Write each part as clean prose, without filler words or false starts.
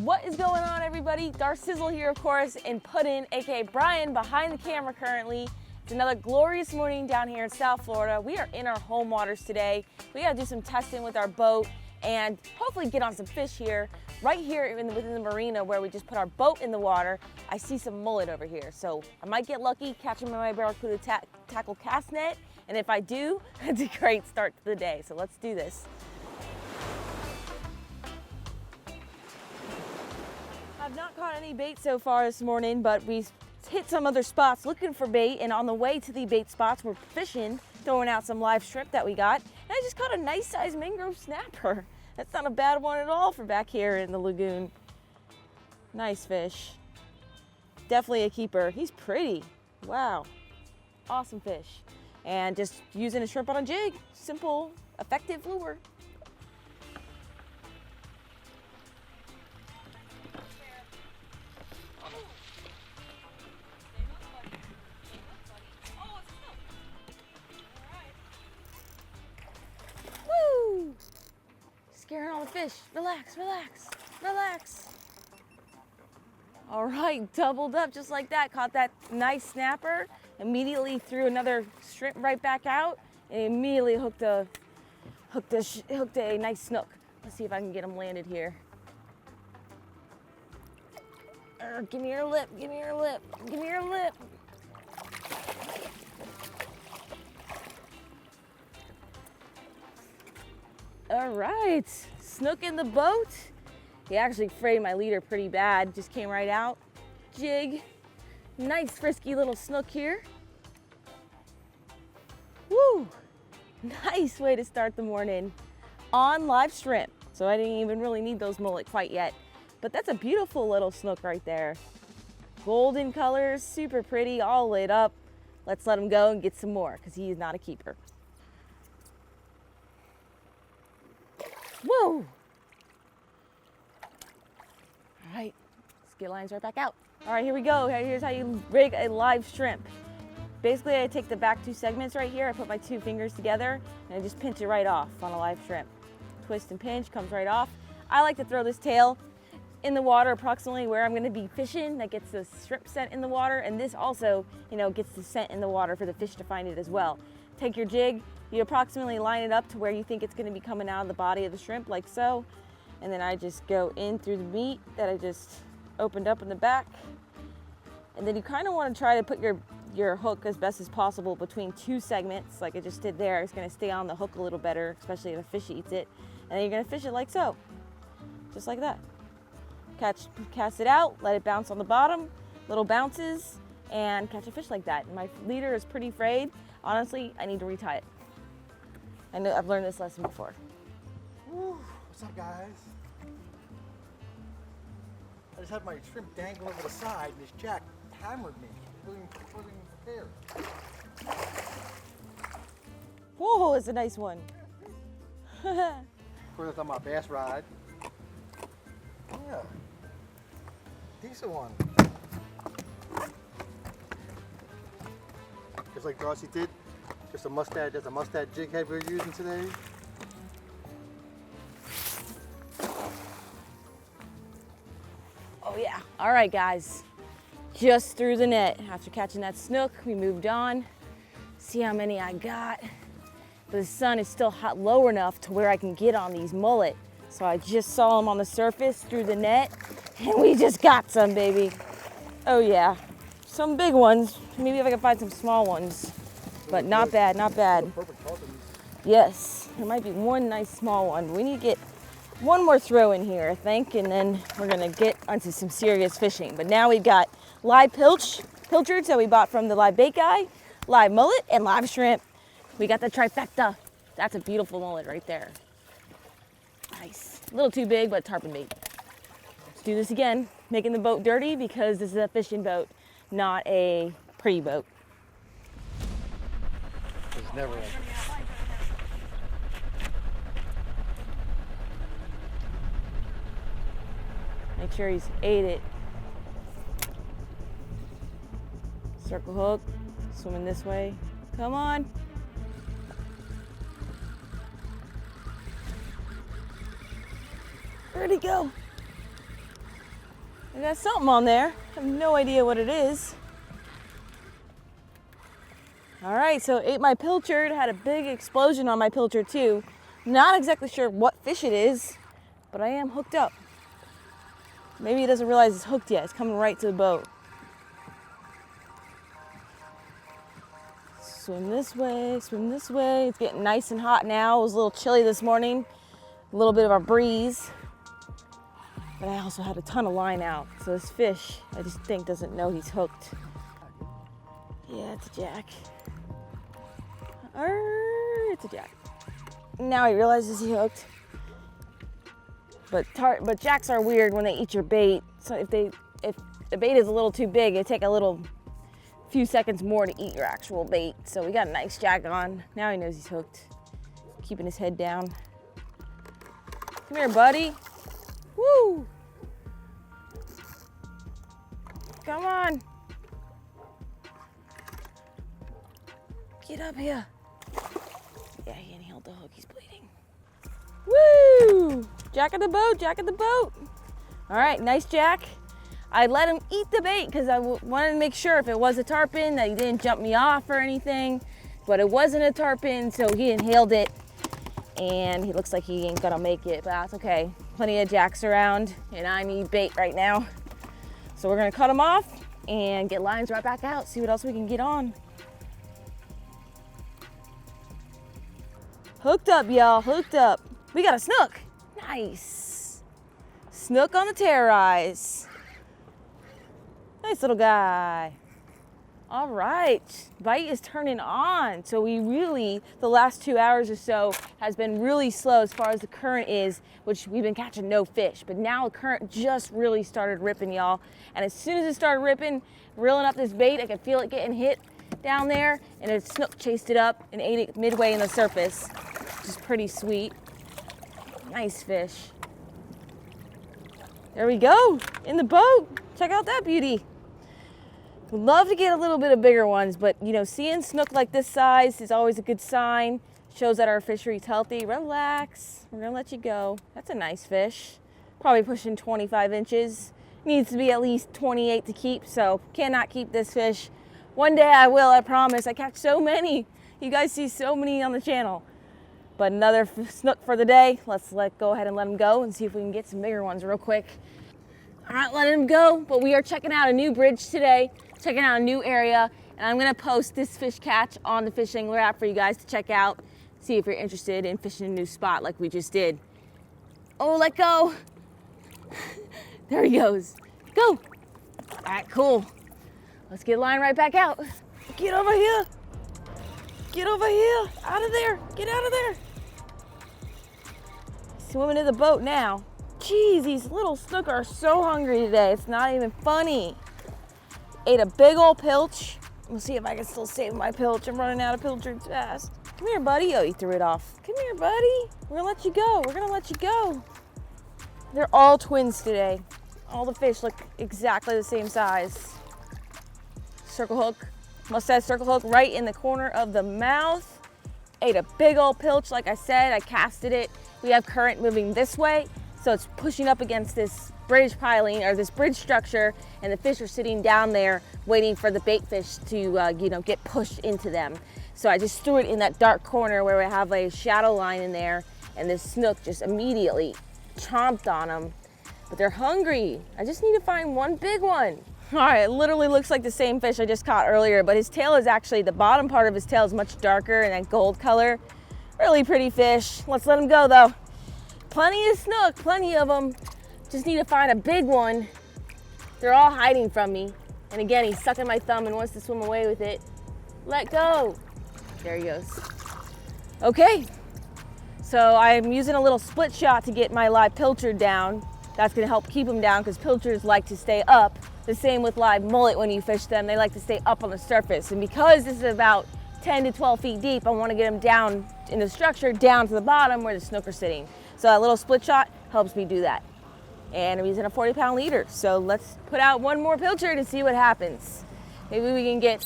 What is going on, everybody? Darcizzle here, of course, and Puddin', aka Brian, behind the camera currently. It's another glorious morning down here in South Florida. We are in our home waters today. We gotta do some testing with our boat and hopefully get on some fish here. Right here within the marina where we just put our boat in the water, I see some mullet over here. So I might get lucky, catch them in my Barracuda tackle cast net. And if I do, it's a great start to the day. So let's do this. I've not caught any bait so far this morning, but we hit some other spots looking for bait, and on the way to the bait spots, we're fishing, throwing out some live shrimp that we got, and I just caught a nice sized mangrove snapper. That's not a bad one at all for back here in the lagoon. Nice fish. Definitely a keeper. He's pretty. Wow. Awesome fish. And just using a shrimp on a jig. Simple, effective lure. Scaring all the fish. Relax, relax, relax. All right, doubled up just like that. Caught that nice snapper. Immediately threw another shrimp right back out, and immediately hooked a nice snook. Let's see if I can get him landed here. Give me your lip. Give me your lip. Give me your lip. All right, snook in the boat. He actually frayed my leader pretty bad, just came right out. Jig, nice frisky little snook here. Woo, nice way to start the morning on live shrimp. So I didn't even really need those mullet quite yet, but that's a beautiful little snook right there. Golden colors, super pretty, all lit up. Let's let him go and get some more because he is not a keeper. Whoa! All right, skid lines right back out. All right, here we go. Here's how you rig a live shrimp. Basically, I take the back two segments right here, I put my two fingers together, and I just pinch it right off on a live shrimp. Twist and pinch, comes right off. I like to throw this tail in the water approximately where I'm gonna be fishing. That gets the shrimp scent in the water, and this also, gets the scent in the water for the fish to find it as well. Take your jig, you approximately line it up to where you think it's gonna be coming out of the body of the shrimp, like so. And then I just go in through the meat that I just opened up in the back. And then you kind of want to try to put your hook as best as possible between two segments, like I just did there. It's gonna stay on the hook a little better, especially if a fish eats it. And then you're gonna fish it like so, just like that. Cast it out, let it bounce on the bottom, little bounces, and catch a fish like that. And my leader is pretty frayed. Honestly, I need to retie it. I know I've learned this lesson before. Woo. What's up, guys? I just had my shrimp dangle over the side and this jack hammered me. Wasn't prepared. Whoa, it's a nice one. Of course, that's on my bass rod. Yeah. Decent one. Just like Darcy did. Just a mustad, that's a mustad jig head we're using today. Oh yeah, all right guys. Just through the net. After catching that snook, we moved on. See how many I got. But the sun is still hot low enough to where I can get on these mullet. So I just saw them on the surface through the net, and we just got some, baby. Oh yeah, some big ones. Maybe if I can find some small ones. But not bad, not bad. Yes, there might be one nice small one. We need to get one more throw in here, I think, and then we're gonna get onto some serious fishing. But now we've got live pilchards that we bought from the live bait guy, live mullet, and live shrimp. We got the trifecta. That's a beautiful mullet right there. Nice. A little too big, but tarpon bait. Let's do this again, making the boat dirty because this is a fishing boat, not a pretty boat. It's never ending. Make sure he's ate it. Circle hook, swimming this way. Come on. Where'd he go? I got something on there. I have no idea what it is. All right, so it ate my pilchard, had a big explosion on my pilchard too. Not exactly sure what fish it is, but I am hooked up. Maybe he doesn't realize it's hooked yet. It's coming right to the boat. Swim this way, swim this way. It's getting nice and hot now. It was a little chilly this morning. A little bit of a breeze. But I also had a ton of line out. So this fish, I just think, doesn't know he's hooked. Yeah, it's a jack. It's a jack. Now he realizes he's hooked. But jacks are weird when they eat your bait. So if the bait is a little too big, it take a few seconds more to eat your actual bait. So we got a nice jack on. Now he knows he's hooked. Keeping his head down. Come here, buddy. Woo! Come on. Get up here. Yeah, he inhaled the hook. He's bleeding. Woo! Jack of the boat, jack of the boat. All right, nice jack. I let him eat the bait because I wanted to make sure if it was a tarpon that he didn't jump me off or anything, but it wasn't a tarpon, so he inhaled it and he looks like he ain't gonna make it, but that's okay. Plenty of jacks around and I need bait right now. So we're gonna cut him off and get lines right back out, see what else we can get on. Hooked up, y'all, hooked up. We got a snook. Nice. Snook on the terrorize. Nice little guy. All right, bite is turning on. So we really, the last 2 hours or so has been really slow as far as the current is, which we've been catching no fish. But now the current just really started ripping, y'all. And as soon as it started ripping, reeling up this bait, I could feel it getting hit down there, and a snook chased it up and ate it midway in the surface, which is pretty sweet. Nice fish. There we go, in the boat. Check out that beauty. Would love to get a little bit of bigger ones, but you know, seeing snook like this size is always a good sign. Shows that our fishery's healthy. Relax, we're gonna let you go. That's a nice fish. Probably pushing 25 inches. Needs to be at least 28 to keep, so cannot keep this fish. One day I will, I promise. I catch so many. You guys see so many on the channel. But another snook for the day. Let's go ahead and let him go and see if we can get some bigger ones real quick. All right, let him go, but we are checking out a new bridge today, checking out a new area, and I'm gonna post this fish catch on the Fish Angler app for you guys to check out, see if you're interested in fishing a new spot like we just did. Oh, let go. There he goes. Go. All right, cool. Let's get line right back out. Get over here. Get over here. Out of there. Get out of there. Swimming in the boat now. Jeez, these little snook are so hungry today. It's not even funny. Ate a big old pilch. We'll see if I can still save my pilch. I'm running out of pilchards fast. Come here, buddy. Oh, he threw it off. Come here, buddy. We're gonna let you go. We're gonna let you go. They're all twins today. All the fish look exactly the same size. Circle hook. Must have circle hook right in the corner of the mouth. Ate a big old pilch, like I said. I casted it. We have current moving this way, so it's pushing up against this bridge piling or this bridge structure, and the fish are sitting down there waiting for the bait fish to get pushed into them. So I just threw it in that dark corner where we have a shadow line in there, and this snook just immediately chomped on them. But they're hungry. I just need to find one big one. All right, it literally looks like the same fish I just caught earlier, but his tail is actually, the bottom part of his tail is much darker and that gold color. Really pretty fish. Let's let him go though. Plenty of snook, plenty of them. Just need to find a big one. They're all hiding from me. And again, he's sucking my thumb and wants to swim away with it. Let go. There he goes. Okay, so I'm using a little split shot to get my live pilchard down. That's gonna help keep them down because pilchards like to stay up. The same with live mullet when you fish them, they like to stay up on the surface. And because this is about 10 to 12 feet deep, I wanna get them down in the structure, down to the bottom where the snook are sitting. So that little split shot helps me do that. And I'm using a 40-pound leader. So let's put out one more pilchard and see what happens. Maybe we can get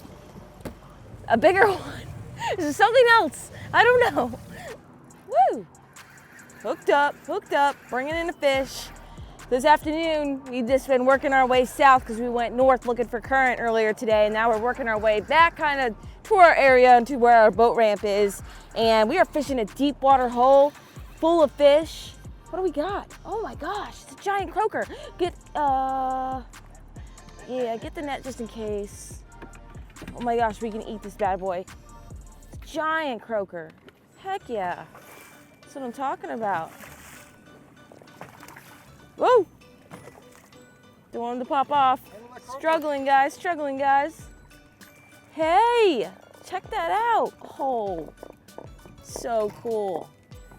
a bigger one. This is something else, I don't know. Woo! Hooked up, bringing in a fish. This afternoon, we've just been working our way south because we went north looking for current earlier today, and now we're working our way back kind of to our area and to where our boat ramp is. And we are fishing a deep water hole full of fish. What do we got? Oh my gosh, it's a giant croaker. Get the net just in case. Oh my gosh, we can eat this bad boy. It's a giant croaker. Heck yeah. That's what I'm talking about. Whoa! Don't want him to pop off. Struggling, guys, struggling, guys. Hey, check that out. Oh, so cool.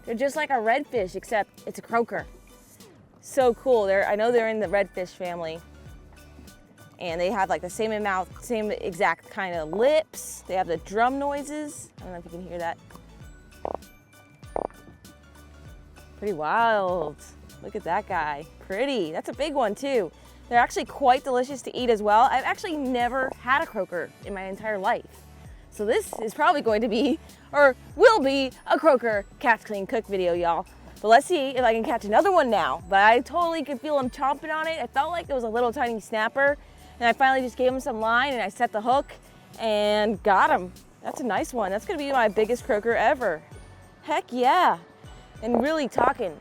They're just like a redfish, except it's a croaker. So cool. I know they're in the redfish family. And they have like the same exact kind of lips. They have the drum noises. I don't know if you can hear that. Pretty wild. Look at that guy, pretty. That's a big one too. They're actually quite delicious to eat as well. I've actually never had a croaker in my entire life. So this is probably going to be, or will be, a croaker catch, clean, cook video, y'all. But let's see if I can catch another one now. But I totally could feel him chomping on it. I felt like it was a little tiny snapper. And I finally just gave him some line and I set the hook and got him. That's a nice one. That's gonna be my biggest croaker ever. Heck yeah. And really talking.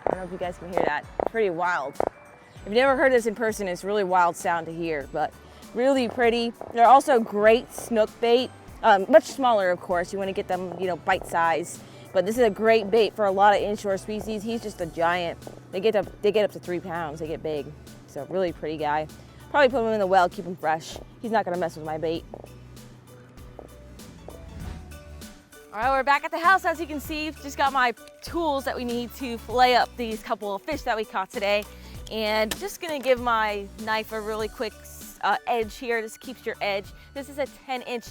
I don't know if you guys can hear that. Pretty wild. If you've never heard this in person, it's a really wild sound to hear, but really pretty. They're also great snook bait. Much smaller, of course. You want to get them, bite size. But this is a great bait for a lot of inshore species. He's just a giant. They get up to 3 pounds. They get big. So really pretty guy. Probably put him in the well, keep him fresh. He's not gonna mess with my bait. All right, we're back at the house. As you can see, just got my tools that we need to fillet up these couple of fish that we caught today. And just gonna give my knife a really quick edge here. This keeps your edge. This is a 10-inch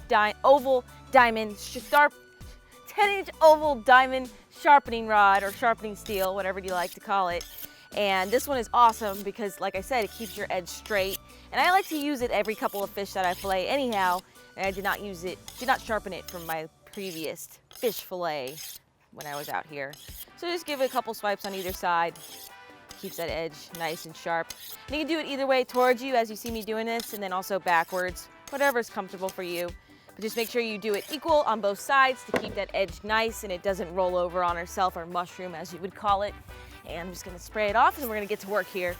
oval diamond, 10-inch oval diamond sharpening rod or sharpening steel, whatever you like to call it. And this one is awesome because, like I said, it keeps your edge straight. And I like to use it every couple of fish that I fillet anyhow. And I did not sharpen it from my previous fish fillet when I was out here. So just give it a couple swipes on either side. Keeps that edge nice and sharp. And you can do it either way towards you as you see me doing this, and then also backwards, whatever's comfortable for you. But just make sure you do it equal on both sides to keep that edge nice and it doesn't roll over on itself, or mushroom as you would call it. And I'm just gonna spray it off and we're gonna get to work here.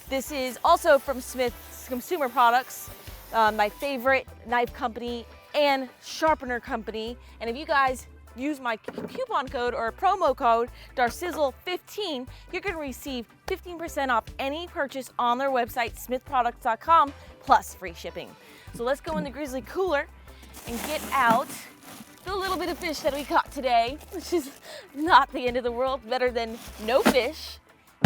This is also from Smith's Consumer Products, my favorite knife company and sharpener company. And if you guys use my coupon code or promo code Darcizzle15, you're gonna receive 15% off any purchase on their website, smithproducts.com, plus free shipping. So let's go in the grizzly cooler and get out the little bit of fish that we caught today, which is not the end of the world, better than no fish.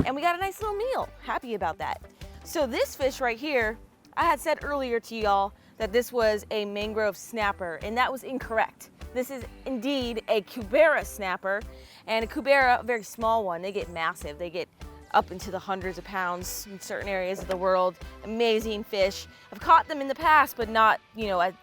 And we got a nice little meal, happy about that. So this fish right here, I had said earlier to y'all that this was a mangrove snapper, and that was incorrect. This is indeed a cubera snapper, and a cubera, a very small one. They get massive. They get up into the hundreds of pounds in certain areas of the world. Amazing fish. I've caught them in the past, but not,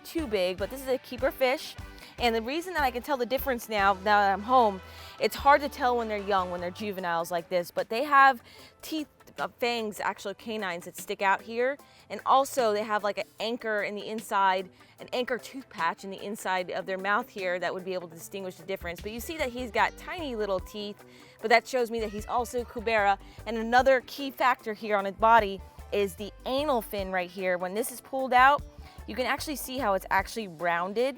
too big, but this is a keeper fish. And the reason that I can tell the difference now that I'm home, it's hard to tell when they're young, when they're juveniles like this, but they have teeth, fangs, actual canines that stick out here. And also they have like an anchor in the inside, an anchor tooth patch in the inside of their mouth here that would be able to distinguish the difference. But you see that he's got tiny little teeth, but that shows me that he's also cubera. And another key factor here on his body is the anal fin right here. When this is pulled out, you can actually see how it's actually rounded.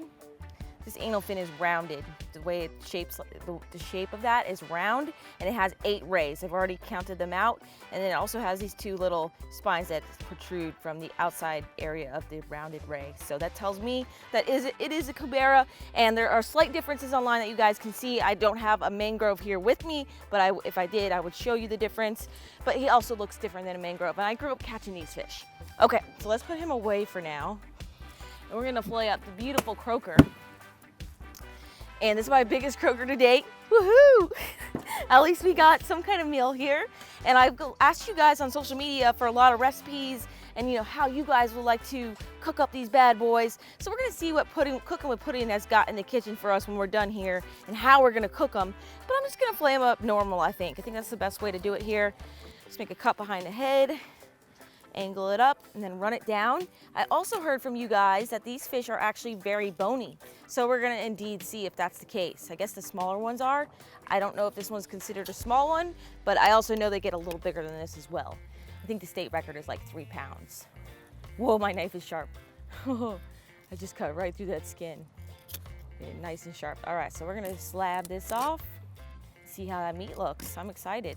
This anal fin is rounded. The way it shapes, the shape of that is round, and it has 8 rays. I've already counted them out. And then it also has these 2 little spines that protrude from the outside area of the rounded ray. So that tells me that it is a cubera, and there are slight differences online that you guys can see. I don't have a mangrove here with me, but if I did, I would show you the difference. But he also looks different than a mangrove, and I grew up catching these fish. Okay, so let's put him away for now. And we're gonna fillet up the beautiful croaker. And this is my biggest croaker to date. Woohoo! At least we got some kind of meal here. And I've asked you guys on social media for a lot of recipes and how you guys would like to cook up these bad boys. So we're gonna see what cooking with pudding has got in the kitchen for us when we're done here and how we're gonna cook them. But I'm just gonna fillet them up normal, I think. I think that's the best way to do it here. Just make a cut behind the head, angle it up, and then run it down. I also heard from you guys that these fish are actually very bony. So we're gonna indeed see if that's the case. I guess the smaller ones are. I don't know if this one's considered a small one, but I also know they get a little bigger than this as well. I think the state record is like 3 pounds. Whoa, my knife is sharp. I just cut right through that skin. Get it nice and sharp. All right, so we're gonna slab this off, see how that meat looks. I'm excited.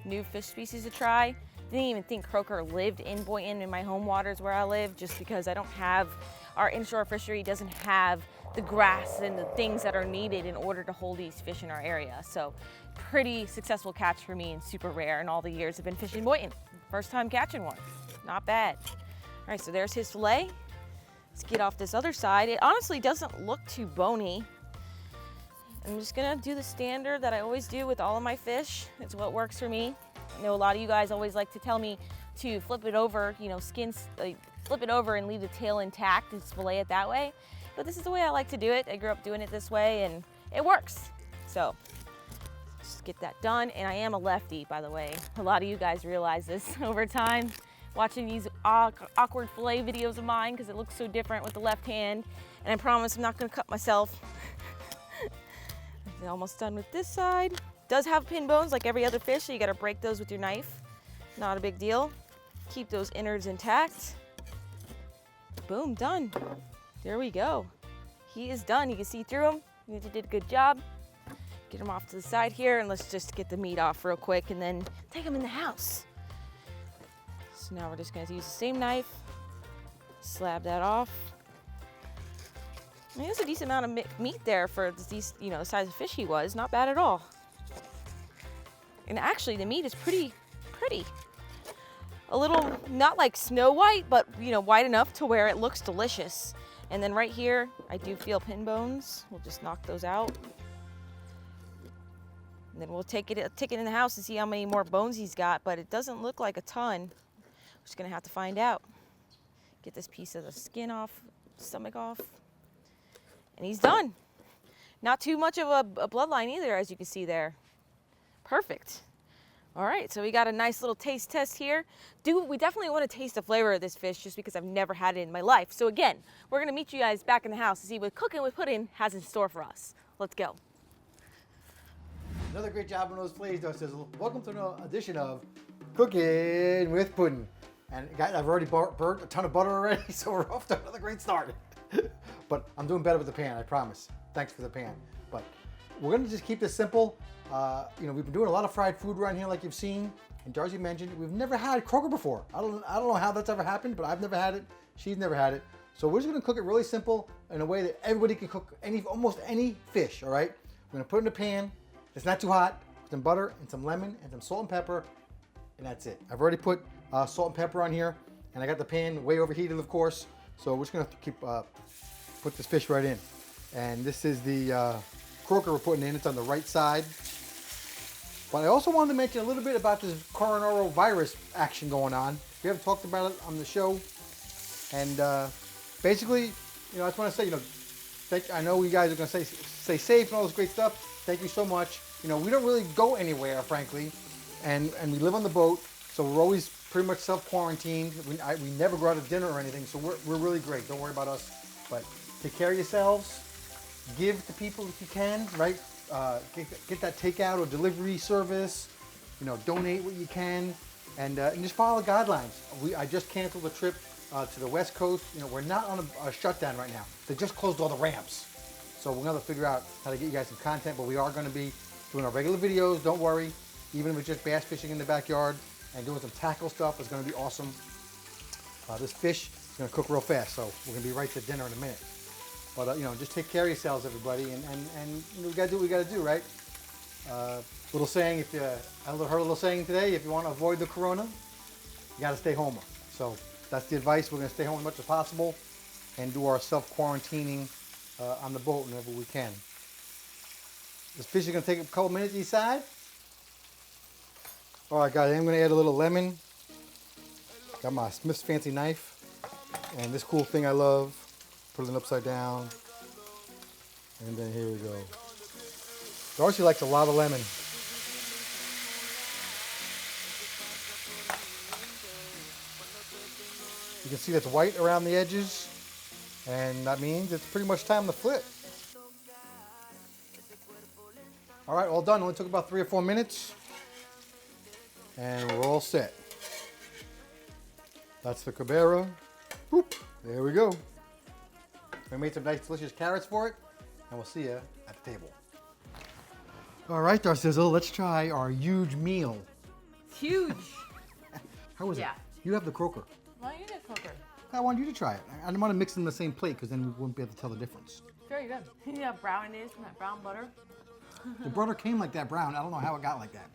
New fish species to try. Didn't even think croaker lived in Boynton in my home waters where I live, just because I don't have, our inshore fishery doesn't have the grass and the things that are needed in order to hold these fish in our area. So pretty successful catch for me and super rare in all the years I've been fishing Boynton. First time catching one, not bad. All right, so there's his fillet. Let's get off this other side. It honestly doesn't look too bony. I'm just gonna do the standard that I always do with all of my fish. It's what works for me. I know a lot of you guys always like to tell me to flip it over, you know, flip it over and leave the tail intact and fillet it that way. But this is the way I like to do it. I grew up doing it this way and it works. So just get that done. And I am a lefty, by the way. A lot of you guys realize this over time, watching these awkward fillet videos of mine because it looks so different with the left hand. And I promise I'm not gonna cut myself. I'm almost done with this side. Does have pin bones like every other fish, so you gotta break those with your knife. Not a big deal. Keep those innards intact. Boom, done. There we go. He is done. You can see through him. You did a good job. Get him off to the side here, and let's just get the meat off real quick and then take him in the house. So now we're just gonna use the same knife, slab that off. I mean, there's a decent amount of meat there for these, you know, the size of fish he was. Not bad at all. And actually, the meat is pretty. A little, not like Snow White, but, you know, white enough to where it looks delicious. And then right here, I do feel pin bones. We'll just knock those out. And then we'll take it in the house and see how many more bones he's got, but it doesn't look like a ton. We're just gonna have to find out. Get this piece of the skin off, stomach off. And he's done. Not too much of a bloodline either, as you can see there. Perfect. All right, so we got a nice little taste test here. We definitely want to taste the flavor of this fish just because I've never had it in my life. So again, we're gonna meet you guys back in the house to see what Cooking with Pudding has in store for us. Let's go. Another great job on those fillets, Darcizzle. Welcome to another edition of Cooking with Pudding. And guys, I've already burnt a ton of butter already, so we're off to another great start. But I'm doing better with the pan, I promise. Thanks for the pan. But we're gonna just keep this simple. You know, we've been doing a lot of fried food around here, like you've seen. And Darcy mentioned we've never had croaker before. I don't know how that's ever happened, but I've never had it. She's never had it. So we're just gonna cook it really simple in a way that everybody can cook almost any fish. All right. We're gonna put it in a pan. It's not too hot. Some butter and some lemon and some salt and pepper, and that's it. I've already put salt and pepper on here, and I got the pan way overheated, of course. So we're just gonna put this fish right in. And this is the croaker we're putting in. It's on the right side. But I also wanted to mention a little bit about this coronavirus action going on. We haven't talked about it on the show. And basically, you know, I just want to say, you know, I know you guys are going to stay safe and all this great stuff. Thank you so much. You know, we don't really go anywhere, frankly. And we live on the boat. So we're always pretty much self-quarantined. We never go out to dinner or anything. So we're really great. Don't worry about us. But take care of yourselves. Give to people if you can, right? Get that takeout or delivery service. You know, donate what you can, and just follow the guidelines. I just canceled a trip to the West Coast. You know, we're not on a shutdown right now. They just closed all the ramps, so we're gonna figure out how to get you guys some content. But we are going to be doing our regular videos. Don't worry, even if it's just bass fishing in the backyard and doing some tackle stuff. It's going to be awesome. This fish is going to cook real fast, so we're going to be right to dinner in a minute. But, you know, just take care of yourselves, everybody, and you know, we got to do what we got to do, right? Little saying, I heard a little saying today, if you want to avoid the corona, you got to stay home. So that's the advice. We're going to stay home as much as possible and do our self-quarantining on the boat whenever we can. This fish is going to take a couple minutes each side. All right, guys, I'm going to add a little lemon. Got my Smith's Fancy Knife and this cool thing I love. Put it upside down, and then here we go. Darcy likes a lot of lemon. You can see that's white around the edges, and that means it's pretty much time to flip. All right, all done. Only took about 3 or 4 minutes, and we're all set. That's the cabera. Boop, there we go. We made some nice delicious carrots for it, and we'll see you at the table. All right, Darcizzle, let's try our huge meal. It's huge. How was it? Yeah. You have the croaker. Well, you did CROAKER. I wanted you to try it. I didn't want to mix them in the same plate because then we wouldn't be able to tell the difference. Very good. You see how brown it is from that brown butter? The butter came like that brown. I don't know how it got like that.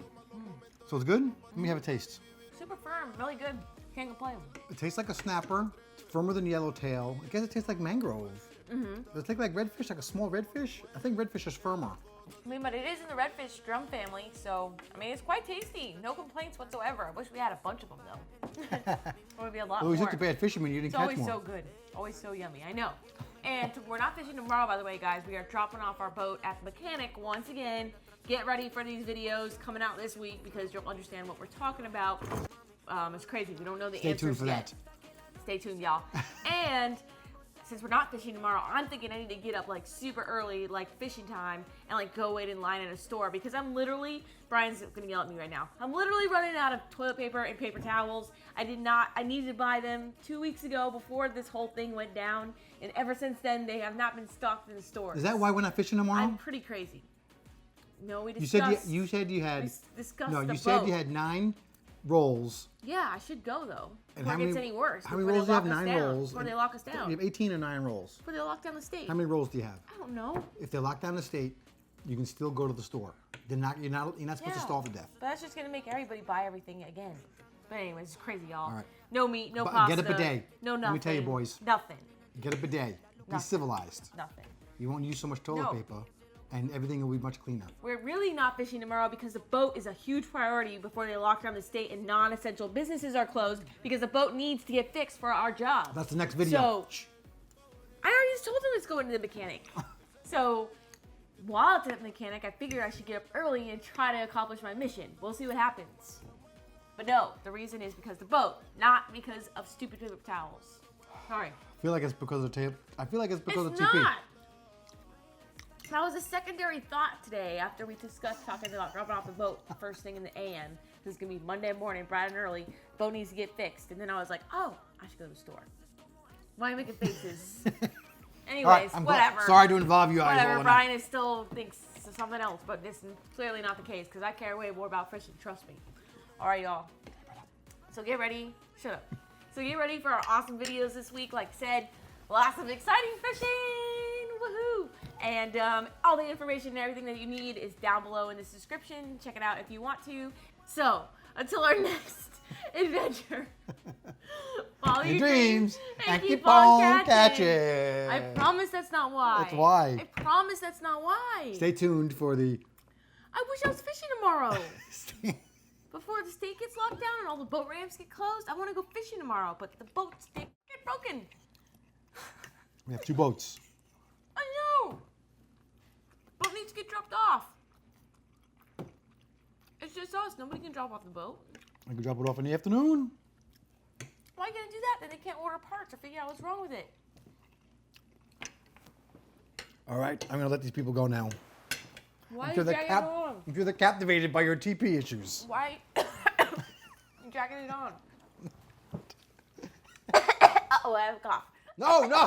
So it's good? Let me have a taste. Super firm, really good. Can't complain. It tastes like a snapper. It's firmer than yellowtail. I guess it tastes like mangrove. Does it taste like redfish, like a small redfish? I think redfish is firmer. I mean, but it is in the redfish drum family, so, I mean, it's quite tasty. No complaints whatsoever. I wish we had a bunch of them, though. It would be a lot Well, we more. took the bad fisherman, you didn't It's catch always more. so good. Always so yummy, I know. And we're not fishing tomorrow, by the way, guys. We are dropping off our boat at the mechanic once again. Get ready for these videos coming out this week because you'll understand what we're talking about. It's crazy. We don't know the answers Stay tuned for yet. that. Stay tuned, y'all. And since we're not fishing tomorrow, I'm thinking I need to get up like super early, like fishing time, and like go wait in line at a store because I'm literally, Brian's gonna yell at me right now. I'm literally running out of toilet paper and paper towels. I needed to buy them 2 weeks ago before this whole thing went down. And ever since then, they have not been stocked in the stores. Is that why we're not fishing tomorrow? I'm pretty crazy. No, we discussed. You said you had. We discussed No, the you said boat. you had 9 rolls. Yeah, I should go though. And Before how it gets many- any worse. how many before rolls they do you have? lock us 9 down, rolls. Before they lock us You down. have 18 or 9 rolls. Before they lock down the state. How many rolls do you have? I don't know. If they lock down the state, you can still go to the store. You're not supposed to starve to death. But that's just gonna make everybody buy everything again. But anyways, it's crazy, y'all. All right. No meat, no But pasta. get a bidet. No nothing. Let me tell you, boys. Nothing. Get a bidet. Be Nothing. civilized. Nothing. You won't use so much toilet No. paper, and everything will be much cleaner. We're really not fishing tomorrow because the boat is a huge priority before they lock down the state and non-essential businesses are closed because the boat needs to get fixed for our job. That's the next video. So, Shh. I already just told them it's going to the mechanic. So, while it's at the mechanic, I figured I should get up early and try to accomplish my mission. We'll see what happens. But no, the reason is because the boat, not because of stupid paper towels. Sorry. I feel like it's because of tape. I feel like it's because It's of TP. not. That was a secondary thought today after we discussed talking about dropping off the boat first thing in the AM. This is going to be Monday morning, bright and early. Boat needs to get fixed. And then I was like, oh, I should go to the store. Why are you making faces? Anyways, All right, I'm whatever. sorry to involve you guys. Whatever, all in Brian is still thinks something else, but this is clearly not the case because I care way more about fishing, trust me. All right, y'all. So get ready. Shut up. So get ready for our awesome videos this week. Like I said, lots of exciting fishing. Woohoo! And all the information and everything that you need is down below in this description. Check it out if you want to. So until our next adventure, follow your dreams and keep on catching. I promise that's not why. That's why. I promise that's not why. Stay tuned for the. I wish I was fishing tomorrow. Before the state gets locked down and all the boat ramps get closed, I want to go fishing tomorrow, but the boats, they get broken. We have 2 boats. I know. Boat needs to get dropped off. It's just us. Nobody can drop off the boat. I can drop it off in the afternoon. Why are you going to do that? Then they can't order parts or figure out what's wrong with it. All right, I'm going to let these people go now. Why are you dragging it on? I'm sure they're captivated by your TP issues. Why you dragging it on? Uh-oh, I have a cough. No, no.